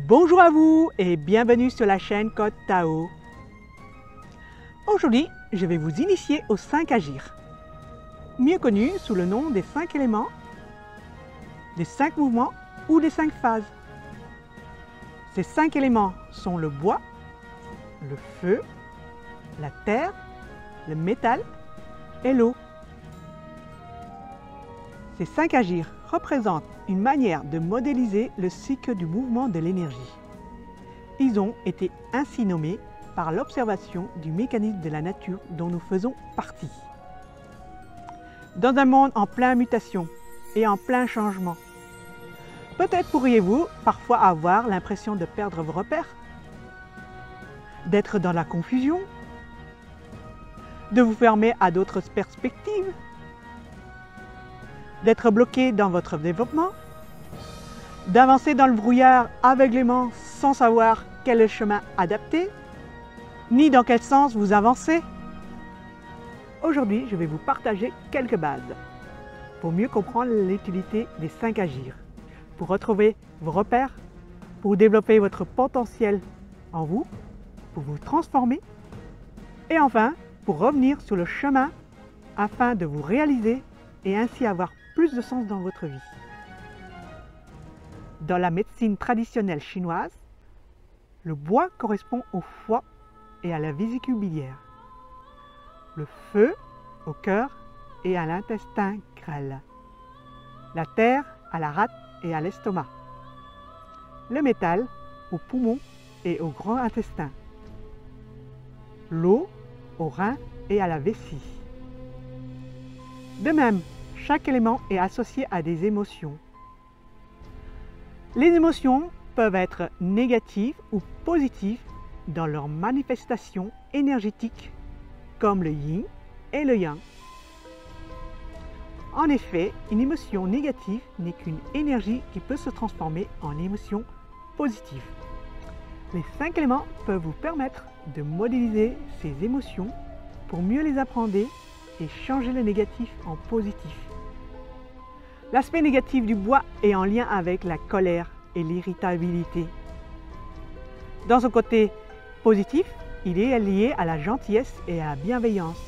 Bonjour à vous et bienvenue sur la chaîne Code Tao. Aujourd'hui, je vais vous initier aux 5 agirs, mieux connus sous le nom des 5 éléments, des 5 mouvements ou des 5 phases. Ces 5 éléments sont le bois, le feu, la terre, le métal et l'eau. Ces 5 agirs représentent une manière de modéliser le cycle du mouvement de l'énergie. Ils ont été ainsi nommés par l'observation du mécanisme de la nature dont nous faisons partie. Dans un monde en pleine mutation et en plein changement, peut-être pourriez-vous parfois avoir l'impression de perdre vos repères, d'être dans la confusion, de vous fermer à d'autres perspectives, d'être bloqué dans votre développement, d'avancer dans le brouillard aveuglément sans savoir quel est le chemin adapté, ni dans quel sens vous avancez. Aujourd'hui, je vais vous partager quelques bases pour mieux comprendre l'utilité des 5 agirs, pour retrouver vos repères, pour développer votre potentiel en vous, pour vous transformer et enfin pour revenir sur le chemin afin de vous réaliser et ainsi avoir plus de sens dans votre vie. Dans la médecine traditionnelle chinoise, le bois correspond au foie et à la vésicule biliaire, le feu au cœur et à l'intestin grêle, la terre à la rate et à l'estomac, le métal aux poumons et au grand intestin, l'eau aux reins et à la vessie. De même, chaque élément est associé à des émotions. Les émotions peuvent être négatives ou positives dans leur manifestation énergétique, comme le yin et le yang. En effet, une émotion négative n'est qu'une énergie qui peut se transformer en émotion positive. Les 5 éléments peuvent vous permettre de modéliser ces émotions pour mieux les appréhender et changer le négatif en positif. L'aspect négatif du bois est en lien avec la colère et l'irritabilité. Dans son côté positif, il est lié à la gentillesse et à la bienveillance.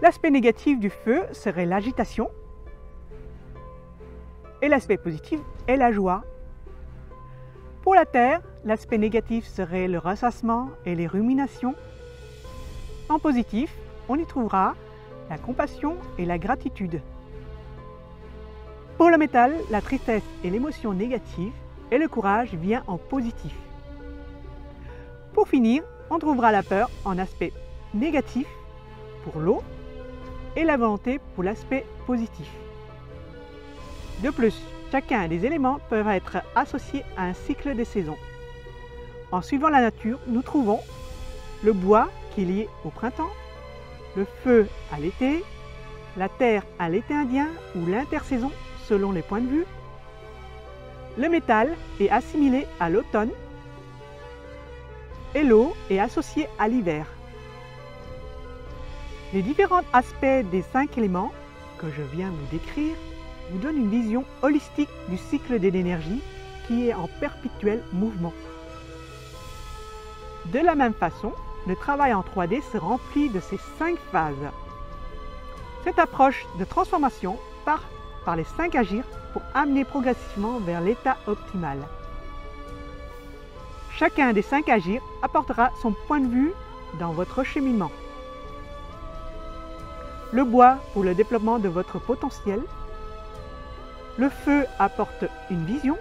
L'aspect négatif du feu serait l'agitation et l'aspect positif est la joie. Pour la terre, l'aspect négatif serait le ressassement et les ruminations. En positif, on y trouvera la compassion et la gratitude. Pour le métal, la tristesse et l'émotion négative et le courage vient en positif. Pour finir, on trouvera la peur en aspect négatif pour l'eau et la volonté pour l'aspect positif. De plus, chacun des éléments peut être associé à un cycle des saisons. En suivant la nature, nous trouvons le bois qui est lié au printemps, le feu à l'été, la terre à l'été indien ou l'intersaison selon les points de vue. Le métal est assimilé à l'automne et l'eau est associée à l'hiver. Les différents aspects des 5 éléments que je viens vous décrire vous donnent une vision holistique du cycle de l'énergie qui est en perpétuel mouvement. De la même façon, le travail en 3D se remplit de ces 5 phases. Cette approche de transformation part par les 5 agirs pour amener progressivement vers l'état optimal. Chacun des 5 agirs apportera son point de vue dans votre cheminement. Le bois pour le développement de votre potentiel. Le feu apporte une vision.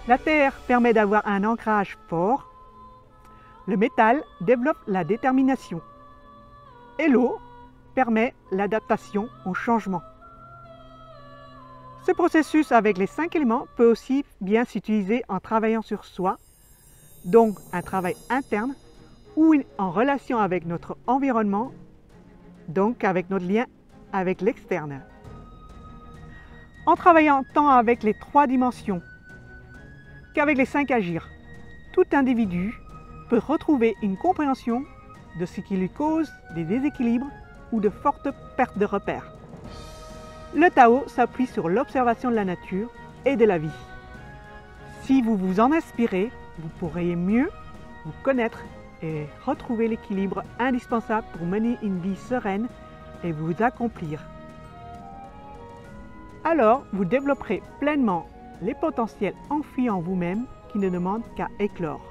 La terre permet d'avoir un ancrage fort. Le métal développe la détermination. Et l'eau permet l'adaptation au changement. Ce processus avec les 5 éléments peut aussi bien s'utiliser en travaillant sur soi, donc un travail interne, ou en relation avec notre environnement, donc avec notre lien avec l'externe. En travaillant tant avec les 3 dimensions qu'avec les 5 agirs, tout individu peut retrouver une compréhension de ce qui lui cause des déséquilibres ou de fortes pertes de repères. Le Tao s'appuie sur l'observation de la nature et de la vie. Si vous vous en inspirez, vous pourrez mieux vous connaître et retrouver l'équilibre indispensable pour mener une vie sereine et vous accomplir. Alors, vous développerez pleinement les potentiels enfuis en vous-même qui ne demandent qu'à éclore.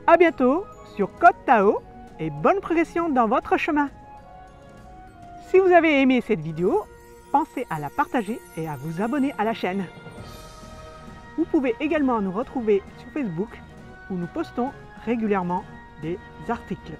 À bientôt sur Code Tao et bonne progression dans votre chemin. Si vous avez aimé cette vidéo, pensez à la partager et à vous abonner à la chaîne. Vous pouvez également nous retrouver sur Facebook où nous postons régulièrement des articles.